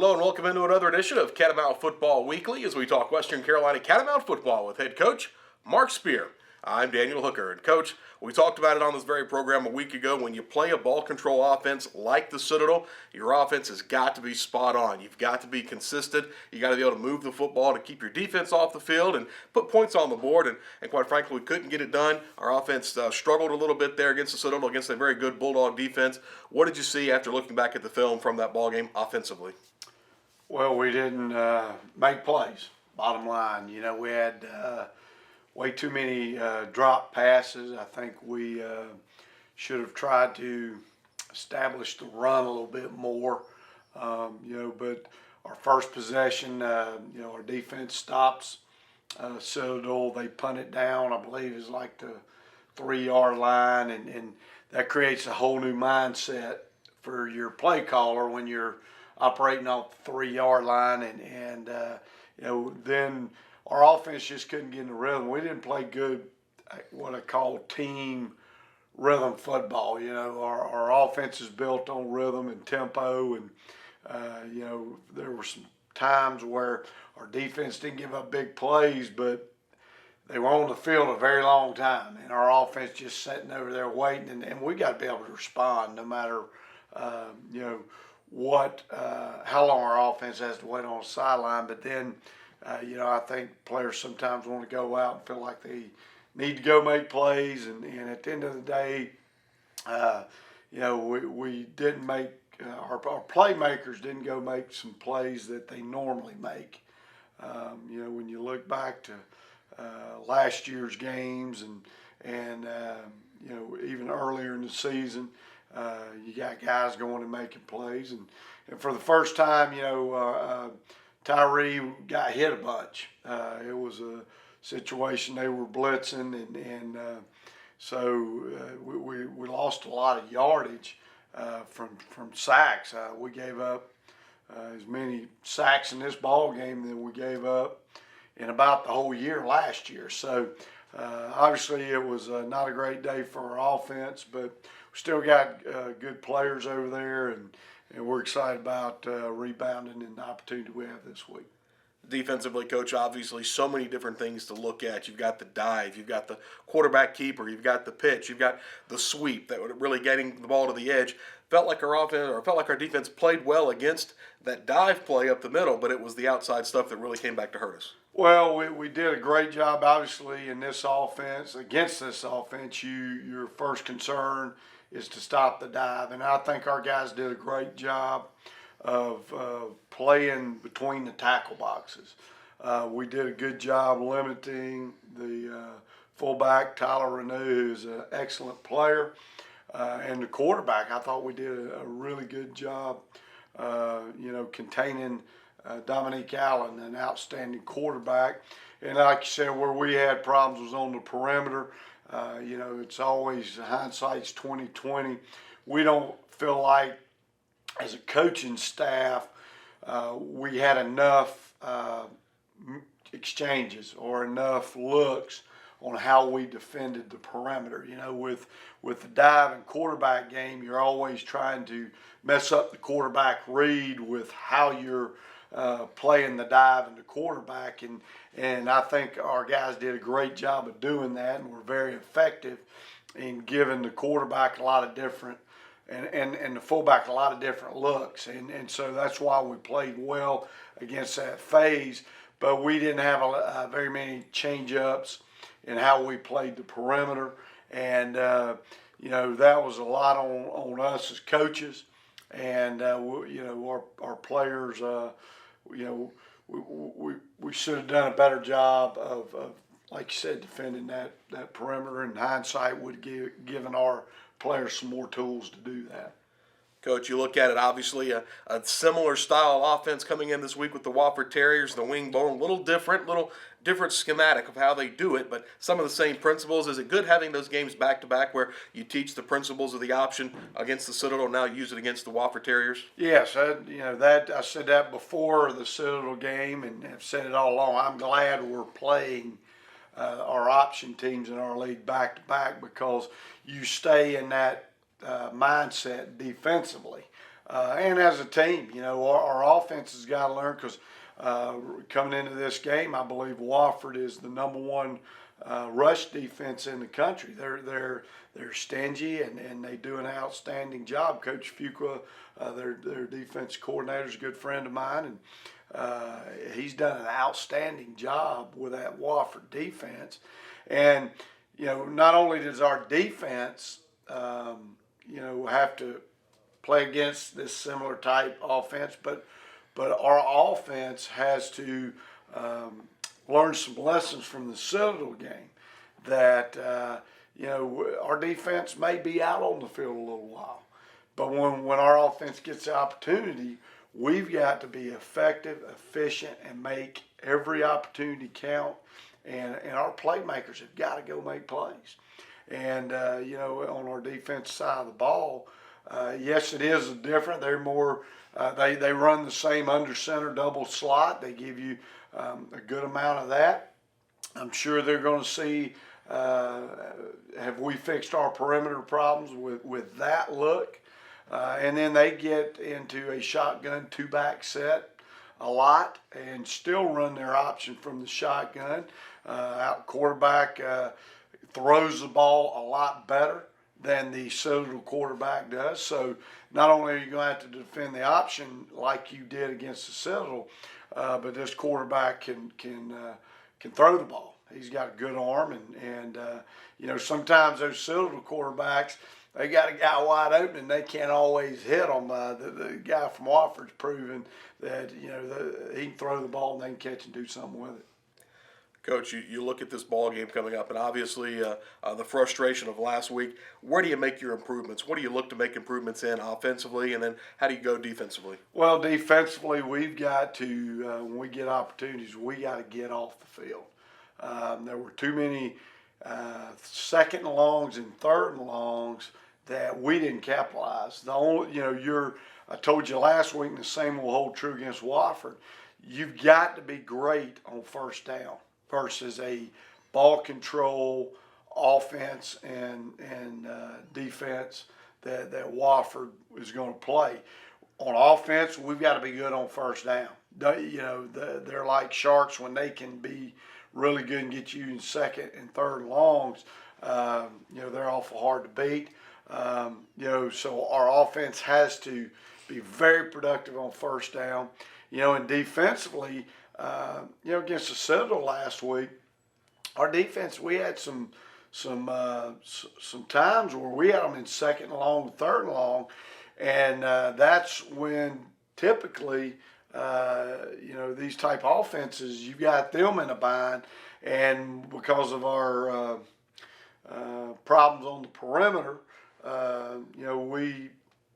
Hello and welcome into another edition of Catamount Football Weekly as we talk Western Carolina Catamount football with head coach Mark Spear. I'm Daniel Hooker. And Coach, we talked about it on this very program a week ago. When you play a ball control offense like the Citadel, your offense has got to be spot on. You've got to be consistent. You got to be able to move the football to keep your defense off the field and put points on the board. And quite frankly, we couldn't get it done. Our offense struggled a little bit there against the Citadel, against a very good Bulldog defense. What did you see after looking back at the film from that ball game offensively? Well, we didn't make plays, bottom line. We had way too many drop passes. I think we should have tried to establish the run a little bit more. But our first possession, our defense stops Citadel. They punt it down, I believe, is like the 3-yard line, and that creates a whole new mindset for your play caller when you're operating off the 3-yard line, and then our offense just couldn't get in the rhythm. We didn't play good, what I call team rhythm football. Our offense is built on rhythm and tempo, and there were some times where our defense didn't give up big plays, but they were on the field a very long time, and our offense just sitting over there waiting, and we got to be able to respond no matter how long our offense has to wait on the sideline. But then, I think players sometimes want to go out and feel like they need to go make plays. And at the end of the day, we didn't make, our playmakers didn't go make some plays that they normally make. When you look back to last year's games and even earlier in the season, you got guys going and making plays, and for the first time, Tyree got hit a bunch. It was a situation they were blitzing, and so we lost a lot of yardage from sacks. We gave up as many sacks in this ball game than we gave up in about the whole year last year. So obviously it was not a great day for our offense, but we still got good players over there, and we're excited about rebounding and the opportunity we have this week. Defensively, Coach, obviously so many different things to look at. You've got the dive, you've got the quarterback keeper, you've got the pitch, you've got the sweep that would really getting the ball to the edge. Felt like our defense played well against that dive play up the middle, but it was the outside stuff that really came back to hurt us. Well, we did a great job, obviously, in this offense. Against this offense, your first concern is to stop the dive, and I think our guys did a great job of playing between the tackle boxes. We did a good job limiting the fullback, Tyler Renew, who's an excellent player, and the quarterback. I thought we did a really good job, containing Dominique Allen, an outstanding quarterback. And like you said, where we had problems was on the perimeter. It's always hindsight's 20/20. We don't feel like, as a coaching staff, we had enough exchanges or enough looks on how we defended the perimeter. With the dive and quarterback game, you're always trying to mess up the quarterback read with how you're playing the dive and the quarterback, and I think our guys did a great job of doing that, and were very effective in giving the quarterback a lot of different and the fullback a lot of different looks, and so that's why we played well against that phase. But we didn't have very many change-ups in how we played the perimeter, and that was a lot on us as coaches, and our players. We should have done a better job of like you said, defending that perimeter. In hindsight, would have given our players some more tools to do that. Coach, you look at it, obviously a similar style offense coming in this week with the Wofford Terriers, the wing bone, little different schematic of how they do it, but some of the same principles. Is it good having those games back-to-back where you teach the principles of the option against the Citadel, now use it against the Wofford Terriers? Yes, I said that before the Citadel game, and have said it all along. I'm glad we're playing our option teams in our league back-to-back, because you stay in that mindset defensively. and as a team, our offense has got to learn because coming into this game, I believe Wofford is the number one rush defense in the country. They're stingy and they do an outstanding job. Coach Fuqua, their defense coordinator, is a good friend of mine, and he's done an outstanding job with that Wofford defense. And not only does our defense, have to play against this similar type offense, but our offense has to learn some lessons from the Citadel game that our defense may be out on the field a little while, but when our offense gets the opportunity, we've got to be effective, efficient, and make every opportunity count. And our playmakers have got to go make plays. And on our defense side of the ball, yes, it is different. They're more. They run the same under center double slot. They give you a good amount of that. I'm sure they're going to see. Have we fixed our perimeter problems with that look? And then they get into a shotgun two-back set a lot and still run their option from the shotgun. Out quarterback throws the ball a lot better than the Citadel quarterback does. So not only are you going to have to defend the option like you did against the Citadel, but this quarterback can throw the ball. He's got a good arm, and sometimes those Citadel quarterbacks, they got a guy wide open and they can't always hit him. The guy from Wofford's proven that he can throw the ball and they can catch and do something with it. Coach, you look at this ball game coming up, and obviously the frustration of last week. Where do you make your improvements? What do you look to make improvements in offensively, and then how do you go defensively? Well, defensively, we've got to, when we get opportunities, we got to get off the field. There were too many second and longs and third and longs that we didn't capitalize. The only, I told you last week, and the same will hold true against Wofford. You've got to be great on first down versus a ball control offense and defense that Wofford is going to play. On offense, we've got to be good on first down. They're like sharks when they can be really good and get you in second and third longs. They're awful hard to beat. So our offense has to be very productive on first down. And defensively, against the Citadel last week, our defense, we had some times where we had them in second and long, third and long, and that's when typically, these type of offenses, you got them in a bind, and because of our problems on the perimeter,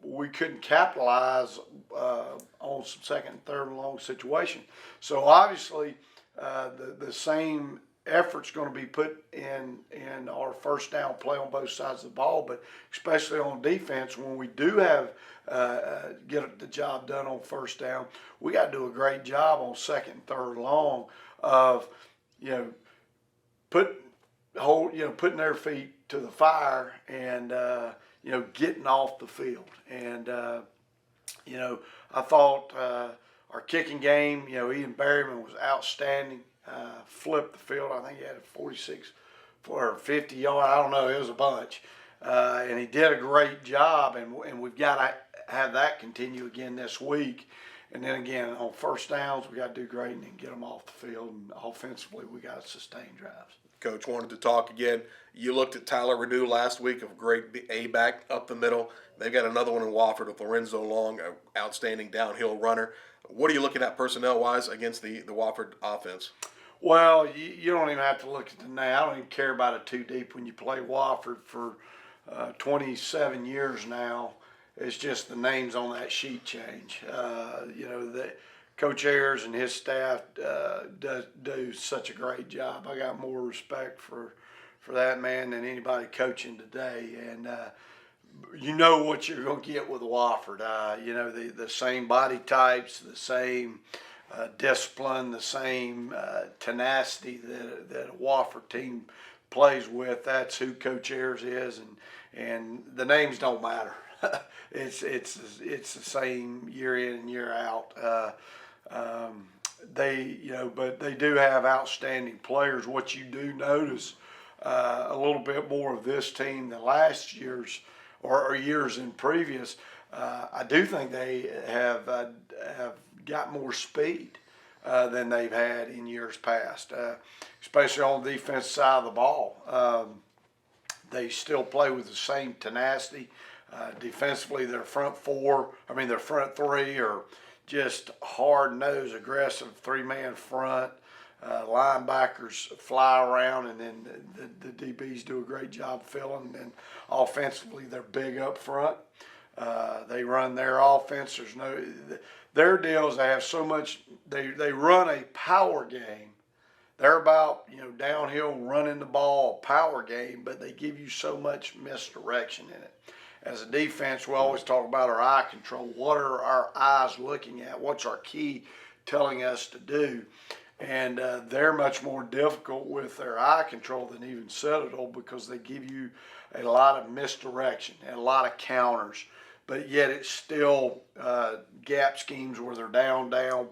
we couldn't capitalize on some second and third and long situation. So obviously, the same effort's going to be put in our first down play on both sides of the ball, but especially on defense when we do have get the job done on first down, we got to do a great job on second and third long of putting their feet to the fire and getting off the field. And I thought our kicking game, Ian Berryman was outstanding. Flipped the field. I think he had 46 or 50 yards. I don't know. It was a bunch. And he did a great job, and we've got to have that continue again this week. And then again, on first downs, we got to do great and then get them off the field. And offensively, we got to sustain drives. Coach wanted to talk again. You looked at Tyler Renew last week of great A-back up the middle. They've got another one in Wofford with Lorenzo Long, an outstanding downhill runner. What are you looking at personnel-wise against the Wofford offense? Well, you don't even have to look at the name. I don't even care about it too deep when you play Wofford for 27 years now. It's just the names on that sheet change. Coach Ayers and his staff do such a great job. I got more respect for that man than anybody coaching today. And you know what you're going to get with Wofford. The same body types, the same discipline, the same tenacity that a Wofford team plays with. That's who Coach Ayers is, and the names don't matter. it's the same year in and year out. But they do have outstanding players. What you do notice a little bit more of this team than last year's or years in previous. I do think they have got more speed than they've had in years past, especially on the defense side of the ball. They still play with the same tenacity. Defensively, their front three are just hard-nosed, aggressive three-man front. Linebackers fly around, and then the DBs do a great job filling. And offensively, they're big up front. They run their offense. Their deal is they have so much. They run a power game. They're about downhill running the ball, power game, but they give you so much misdirection in it. As a defense, we always talk about our eye control. What are our eyes looking at? What's our key telling us to do? And they're much more difficult with their eye control than even Citadel because they give you a lot of misdirection and a lot of counters. But yet it's still gap schemes where they're down,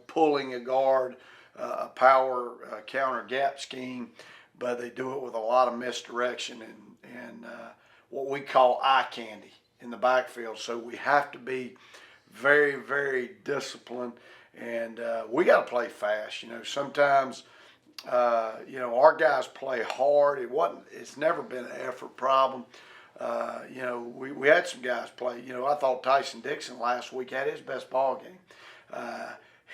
pulling a guard, a power counter gap scheme, but they do it with a lot of misdirection and what we call eye candy in the backfield. So we have to be very, very disciplined, and we got to play fast. Sometimes our guys play hard. It's never been an effort problem. We had some guys play. I thought Tyson Dixon last week had his best ball game.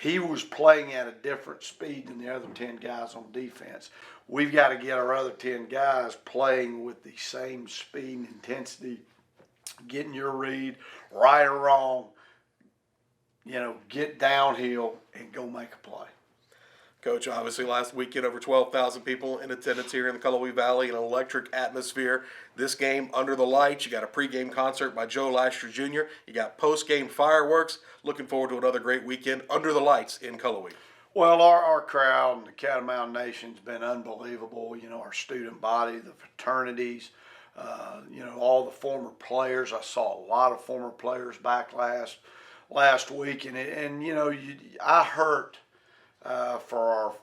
He was playing at a different speed than the other 10 guys on defense. We've got to get our other 10 guys playing with the same speed and intensity, getting your read, right or wrong, get downhill and go make a play. Coach, obviously last weekend over 12,000 people in attendance here in the Cullowhee Valley, an electric atmosphere. This game under the lights. You got a pregame concert by Joe Lasher Jr. You got postgame fireworks. Looking forward to another great weekend under the lights in Cullowhee. Well, our crowd and the Catamount Nation's been unbelievable. Our student body, the fraternities, all the former players. I saw a lot of former players back last week, I hurt for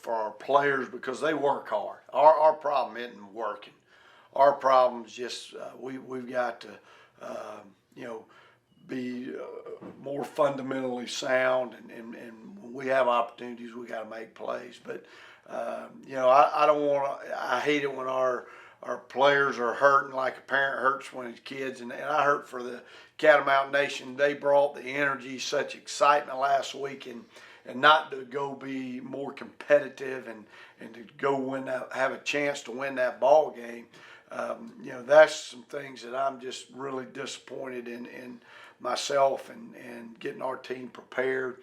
our players because they work hard. Our problem isn't working. Our problem is just we've got to be more fundamentally sound, and when we have opportunities, we got to make plays. But I don't want to. I hate it when our players are hurting like a parent hurts when his kids, and I hurt for the Catamount Nation. They brought the energy, such excitement last week, and not to go be more competitive and to go have a chance to win that ball game. That's some things that I'm just really disappointed in myself and getting our team prepared.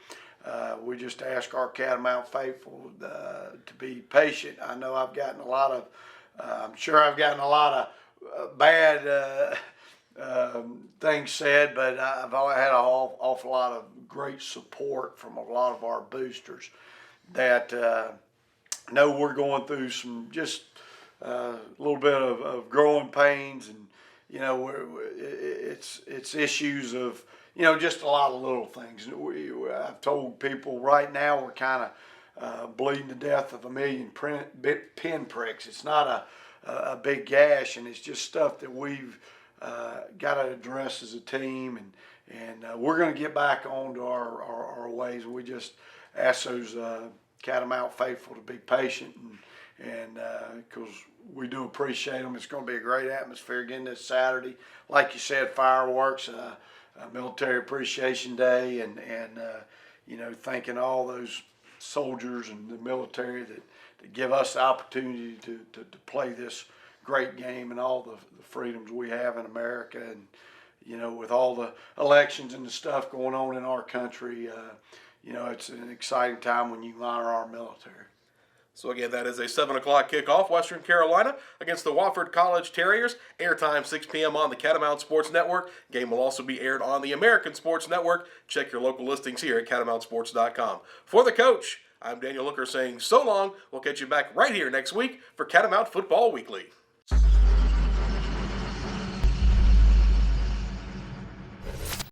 We just ask our Catamount faithful to be patient. I know I've gotten I'm sure I've gotten a lot of bad things said, but I've had an awful lot of great support from a lot of our boosters that know we're going through some just a little bit of growing pains, and it's issues of just a lot of little things. I've told people right now we're kind of bleeding to death of 1 million pin pricks. It's not a big gash, and it's just stuff that we've got to address as a team, and we're going to get back onto our ways. We just ask those Catamount faithful to be patient, and because we do appreciate them. It's going to be a great atmosphere again this Saturday. Like you said, fireworks, Military Appreciation Day, and thanking all those soldiers and the military that give us the opportunity to play this great game and all the freedoms we have in America. And with all the elections and the stuff going on in our country, it's an exciting time when you honor our military. So again, that is a 7 o'clock kickoff, Western Carolina against the Wofford College Terriers. Airtime 6 p.m. on the Catamount Sports Network. Game will also be aired on the American Sports Network. Check your local listings here at catamountsports.com. For the coach, I'm Daniel Hooker saying so long. We'll catch you back right here next week for Catamount Football Weekly.